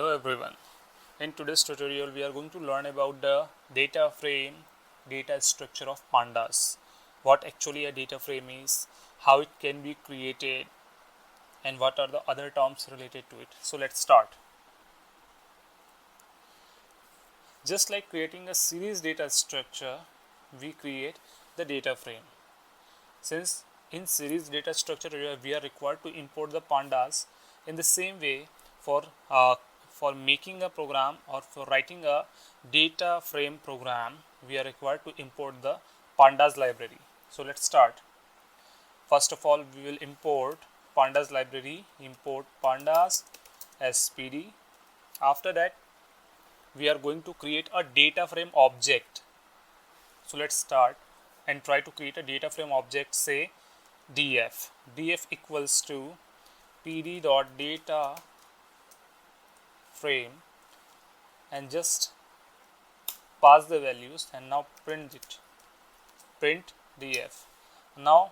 Hello everyone. In today's tutorial we are going to learn about the data frame, data structure of pandas, what actually a data frame is, how it can be created, and what are the other terms related to it. So let's start. Just like creating a series data structure, we create the data frame. Since in series data structure we are required to import the pandas, in the same way for making a program or for writing a data frame program, we are required to import the pandas library. So let's start. First of all, we will import pandas library, import pandas spd. After that, we are going to create a data frame object. So let's start and try to create a data frame object, say df equals to pd.data frame, and just pass the values and now print it, print df. Now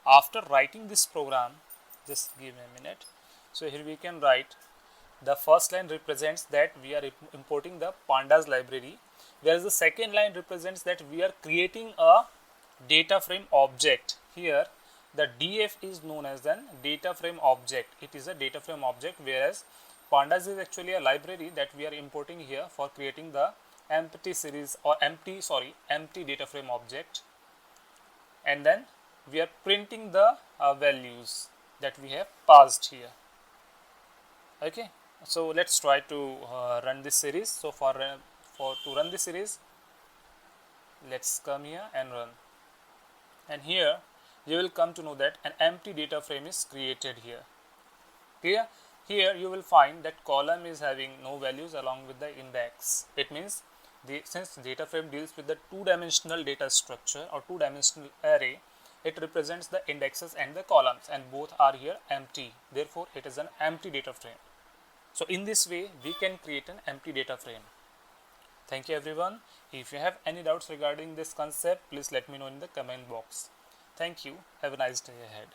after writing this program, just give me a minute. So here we can write the first line represents that we are importing the pandas library, whereas the second line represents that we are creating a data frame object. Here the df is known as the data frame object. It is a data frame object, whereas pandas is actually a library that we are importing here for creating the empty series or empty data frame object, and then we are printing the values that we have passed here. Okay, so let's try to run this series. So to run this series, let's come here and run, and here you will come to know that an empty data frame is created here. Clear? Here you will find that column is having no values along with the index. It means since data frame deals with the two-dimensional data structure or two-dimensional array, it represents the indexes and the columns, and both are here empty. Therefore, it is an empty data frame. So in this way, we can create an empty data frame. Thank you everyone. If you have any doubts regarding this concept, please let me know in the comment box. Thank you. Have a nice day ahead.